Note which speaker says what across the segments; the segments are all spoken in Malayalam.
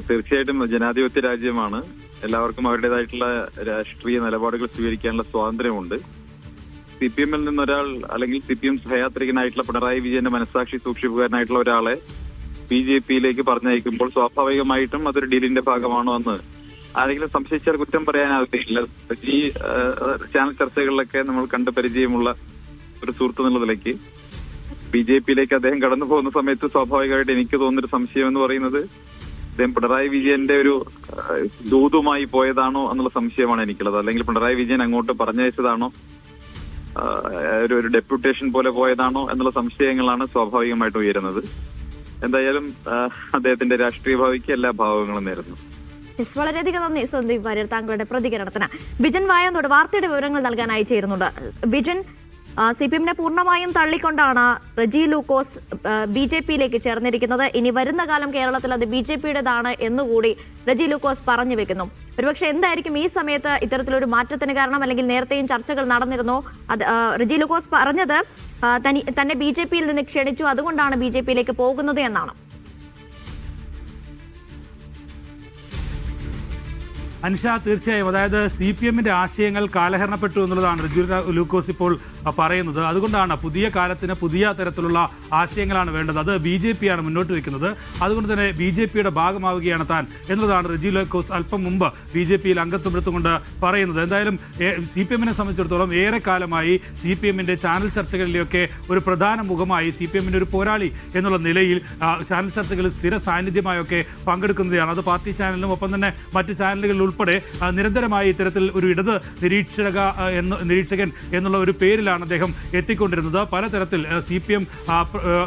Speaker 1: തീർച്ചയായിട്ടും ജനാധിപത്യ രാജ്യമാണ്. എല്ലാവർക്കും അവരുടേതായിട്ടുള്ള രാഷ്ട്രീയ നിലപാടുകൾ സ്വീകരിക്കാനുള്ള സ്വാതന്ത്ര്യമുണ്ട്. CPM-ൽ നിന്നൊരാൾ അല്ലെങ്കിൽ CPM സഹയാത്രികനായിട്ടുള്ള പിണറായി വിജയന്റെ മനസ്സാക്ഷി സൂക്ഷിപ്പുകാരനായിട്ടുള്ള ഒരാളെ BJP-യിലേക്ക് പറഞ്ഞയക്കുമ്പോൾ സ്വാഭാവികമായിട്ടും അതൊരു ഡീലിന്റെ ഭാഗമാണോ എന്ന് ആരെങ്കിലും സംശയിച്ചാൽ കുറ്റം പറയാനാവില്ല. ഈ ചാനൽ ചർച്ചകളിലൊക്കെ നമ്മൾ കണ്ട് പരിചയമുള്ള ഒരു സുഹൃത്ത് എന്നുള്ള നിലയ്ക്ക് BJP-യിലേക്ക് അദ്ദേഹം കടന്നു പോകുന്ന സമയത്ത് സ്വാഭാവികമായിട്ട് എനിക്ക് തോന്നുന്നൊരു സംശയം എന്ന് പറയുന്നത് അദ്ദേഹം പിണറായി വിജയന്റെ ഒരു ദൂതുമായി പോയതാണോ എന്നുള്ള സംശയമാണ് എനിക്കുള്ളത്. അല്ലെങ്കിൽ പിണറായി വിജയൻ അങ്ങോട്ട് പറഞ്ഞയച്ചതാണോ, ഒരു ഡെപ്യൂട്ടേഷൻ പോലെ പോയതാണോ എന്നുള്ള സംശയങ്ങളാണ് സ്വാഭാവികമായിട്ട് ഉയരുന്നത്. എന്തായാലും അദ്ദേഹത്തിന്റെ രാഷ്ട്രീയ ഭാവിക്ക് എല്ലാ ഭാവങ്ങളും നേരുന്നു.
Speaker 2: വളരെയധികം നന്ദി സന്ദീപ് വാര്യർ താങ്കളുടെ പ്രതികരണത്തിന്. ബിജൻ വായനോട് വാർത്തയുടെ വിവരങ്ങൾ നൽകാനായി ചേരുന്നുണ്ട്. ബിജൻ, CPM-നെ പൂർണ്ണമായും തള്ളിക്കൊണ്ടാണ് റെജി ലൂക്കോസ് BJP-യിലേക്ക് ചേർന്നിരിക്കുന്നത്. ഇനി വരുന്ന കാലം കേരളത്തിൽ അത് BJP-യുടേതാണ് എന്നുകൂടി റെജി ലൂക്കോസ് പറഞ്ഞു വെക്കുന്നു. ഒരുപക്ഷെ എന്തായിരിക്കും ഈ സമയത്ത് ഇത്തരത്തിലൊരു മാറ്റത്തിന് കാരണം? അല്ലെങ്കിൽ നേരത്തെയും ചർച്ചകൾ നടന്നിരുന്നു. അത് റെജി ലൂക്കോസ് പറഞ്ഞത് തന്നെ BJP-യിൽ നിന്ന് ക്ഷണിച്ചു, അതുകൊണ്ടാണ് BJP-യിലേക്ക് പോകുന്നത് എന്നാണ്.
Speaker 3: അൻഷ, തീർച്ചയായും അതായത് CPM-ന്റെ ആശയങ്ങൾ കാലഹരണപ്പെട്ടു എന്നുള്ളതാണ് റെജി ലൂക്കോസ് ഇപ്പോൾ പറയുന്നത്. അതുകൊണ്ടാണ് പുതിയ കാലത്തിന് പുതിയ തരത്തിലുള്ള ആശയങ്ങളാണ് വേണ്ടത്, അത് BJP-യാണ് മുന്നോട്ട് വെക്കുന്നത്, അതുകൊണ്ട് തന്നെ BJP-യുടെ ഭാഗമാവുകയാണ് താൻ എന്നുള്ളതാണ് റെജി ലൂക്കോസ് അല്പം മുമ്പ് BJP-യിൽ അംഗത്വം എടുത്തുകൊണ്ട് പറയുന്നത്. എന്തായാലും CPM-നെ സംബന്ധിച്ചിടത്തോളം ഏറെക്കാലമായി CPM-ന്റെ ചാനൽ ചർച്ചകളിലൊക്കെ ഒരു പ്രധാന മുഖമായി CPM-ന്റെ ഒരു പോരാളി എന്നുള്ള നിലയിൽ ചാനൽ ചർച്ചകളിൽ സ്ഥിര സാന്നിധ്യമായൊക്കെ പങ്കെടുക്കുന്നതാണ്. അത് പാർട്ടി ചാനലിലും ഒപ്പം തന്നെ മറ്റ് ചാനലുകളിൽ ഉൾപ്പെടെ നിരന്തരമായി ഇത്തരത്തിൽ ഒരു ഇടത് നിരീക്ഷകൻ എന്നുള്ള ഒരു പേരിലാണ് അദ്ദേഹം എത്തിക്കൊണ്ടിരുന്നത്. പലതരത്തിൽ CPM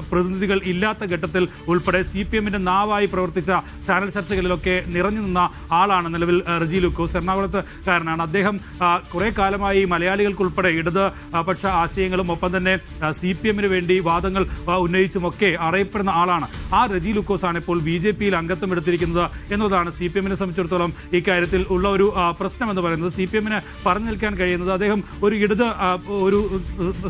Speaker 3: പ്രതിനിധികൾ ഇല്ലാത്ത ഘട്ടത്തിൽ ഉൾപ്പെടെ CPM-ന്റെ നാവായി പ്രവർത്തിച്ച ചാനൽ ചർച്ചകളിലൊക്കെ നിറഞ്ഞു നിന്ന ആളാണ് നിലവിൽ റെജി ലൂക്കോസ്. എറണാകുളത്തുകാരനാണ് അദ്ദേഹം. കുറെ കാലമായി മലയാളികൾക്കുൾപ്പെടെ ഇടത് പക്ഷ ആശയങ്ങളും ഒപ്പം തന്നെ CPM-ന് വേണ്ടി വാദങ്ങൾ ഉന്നയിച്ചുമൊക്കെ അറിയപ്പെടുന്ന ആളാണ്. ആ റെജി ലൂക്കോസ് ആണ് ഇപ്പോൾ BJP-യിൽ അംഗത്വം എടുത്തിരിക്കുന്നത് എന്നതാണ് CPM-നെ സംബന്ധിച്ചിടത്തോളം ഇക്കാര്യത്തിൽ ഉള്ള ഒരു പ്രശ്നം എന്ന് പറയുന്നത്. CPM-ന് പറഞ്ഞു നിൽക്കാൻ കഴിയുന്നത് അദ്ദേഹം ഒരു ഇടത് ഒരു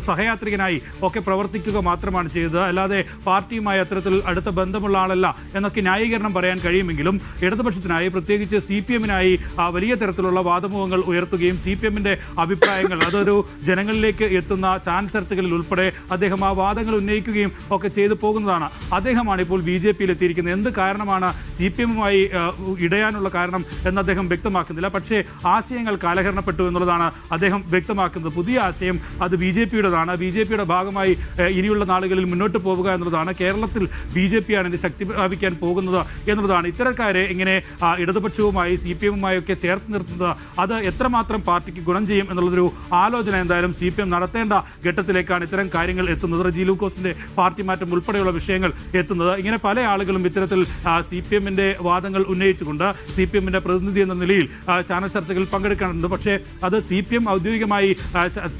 Speaker 3: സഹയാത്രികനായി ഒക്കെ പ്രവർത്തിക്കുക മാത്രമാണ് ചെയ്തത്, അല്ലാതെ പാർട്ടിയുമായി അത്തരത്തിൽ അടുത്ത ബന്ധമുള്ള ആളല്ല എന്നൊക്കെ ന്യായീകരണം പറയാൻ കഴിയുമെങ്കിലും ഇടതുപക്ഷത്തിനായി പ്രത്യേകിച്ച് CPM-നായി വലിയ തരത്തിലുള്ള വാദമുഖങ്ങൾ ഉയർത്തുകയും CPM-ന്റെ അഭിപ്രായങ്ങൾ അതൊരു ജനങ്ങളിലേക്ക് എത്തുന്ന ചാനൽ ചർച്ചകളിൽ ഉൾപ്പെടെ അദ്ദേഹം ആ വാദങ്ങൾ ഉന്നയിക്കുകയും ഒക്കെ ചെയ്തു പോകുന്നതാണ്. അദ്ദേഹമാണ് ഇപ്പോൾ BJP-യിൽ എത്തിയിരിക്കുന്നത്. എന്ത് കാരണമാണ് CPM-മായി ഇടയാനുള്ള കാരണം എന്ന് അദ്ദേഹം വ്യക്തമാക്കുന്നില്ല. പക്ഷേ ആശയങ്ങൾ കാലഹരണപ്പെട്ടു എന്നുള്ളതാണ് അദ്ദേഹം വ്യക്തമാക്കുന്നത്. പുതിയ ആശയം അത് BJP-യുടേതാണ്. BJP-യുടെ ഭാഗമായി ഇനിയുള്ള നാളുകളിൽ മുന്നോട്ട് പോവുക എന്നുള്ളതാണ്. കേരളത്തിൽ BJP-യാണ് ഇതിന്റെ ശക്തി പ്രാപിക്കാൻ പോകുന്നത് എന്നുള്ളതാണ്. ഇത്തരക്കാരെ ഇങ്ങനെ ഇടതുപക്ഷവുമായി CPM-മായി ഒക്കെ ചേർത്ത് നിർത്തുന്നത് അത് എത്രമാത്രം പാർട്ടിക്ക് ഗുണം ചെയ്യും എന്നുള്ളൊരു ആലോചന എന്തായാലും CPM നടത്തേണ്ട ഘട്ടത്തിലേക്കാണ് ഇത്തരം കാര്യങ്ങൾ എത്തുന്നത്. റെജി ലൂക്കോസിന്റെ പാർട്ടി മാറ്റം ഉൾപ്പെടെയുള്ള വിഷയങ്ങൾ എത്തുന്നത്. ഇങ്ങനെ പല ആളുകളും ഇത്തരത്തിൽ CPM-ന്റെ വാദങ്ങൾ ഉന്നയിച്ചുകൊണ്ട് CPM-ന്റെ പ്രതിനിധി എന്ന നിലയിൽ ചാനൽ ചർച്ചകളിൽ പങ്കെടുക്കാനുണ്ട്. പക്ഷേ അത് CPM ഔദ്യോഗികമായി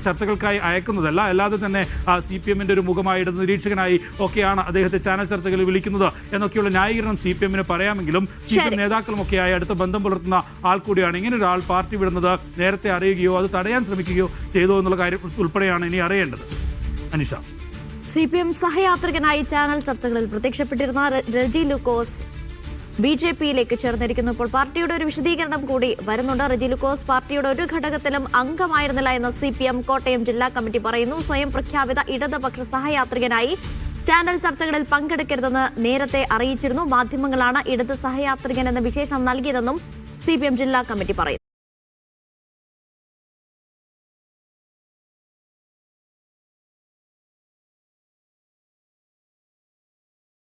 Speaker 3: ചർച്ചകൾക്കായി അയക്കുന്നതല്ല, അല്ലാതെ തന്നെ CPM-ന്റെ ഒരു മുഖമായി ഇടുന്ന നിരീക്ഷകനായി ഒക്കെയാണ് അദ്ദേഹത്തെ ചാനൽ ചർച്ചകളിൽ വിളിക്കുന്നത് എന്നൊക്കെയുള്ള ന്യായീകരണം CPM-ന് പറയാമെങ്കിലും CPM നേതാക്കളുമൊക്കെയായി അടുത്ത ബന്ധം പുലർത്തുന്ന ആൾ കൂടിയാണ്. ഇങ്ങനെ ഒരാൾ പാർട്ടി വിടുന്നത് നേരത്തെ അറിയുകയോ അത് തടയാൻ ശ്രമിക്കുകയോ ചെയ്തോ എന്നുള്ള കാര്യം ഉൾപ്പെടെയാണ് ഇനി അറിയേണ്ടത്. അനിഷ,
Speaker 2: CPM സഹയാത്രികനായി ചാനൽ ചർച്ചകളിൽ പ്രത്യക്ഷപ്പെട്ടിരുന്ന റെജി ലൂക്കോസ് BJP-യിലേക്ക് ചേർന്നിരിക്കുന്നു. ഇപ്പോൾ പാർട്ടിയുടെ ഒരു വിശദീകരണം കൂടി വരുന്നുണ്ട്. റെജി ലൂക്കോസ് പാർട്ടിയുടെ ഒരു ഘടകത്തിലും അംഗമായിരുന്നില്ല എന്ന് CPM കോട്ടയം ജില്ലാ കമ്മിറ്റി പറയുന്നു. സ്വയം പ്രഖ്യാപിത ഇടതുപക്ഷ സഹയാത്രികനായി ചാനൽ ചർച്ചകളിൽ പങ്കെടുക്കരുതെന്ന് നേരത്തെ അറിയിച്ചിരുന്നു. മാധ്യമങ്ങളാണ് ഇടത് സഹയാത്രികൻ എന്ന വിശേഷണം നൽകിയതെന്നും CPM ജില്ലാ കമ്മിറ്റി പറയുന്നു.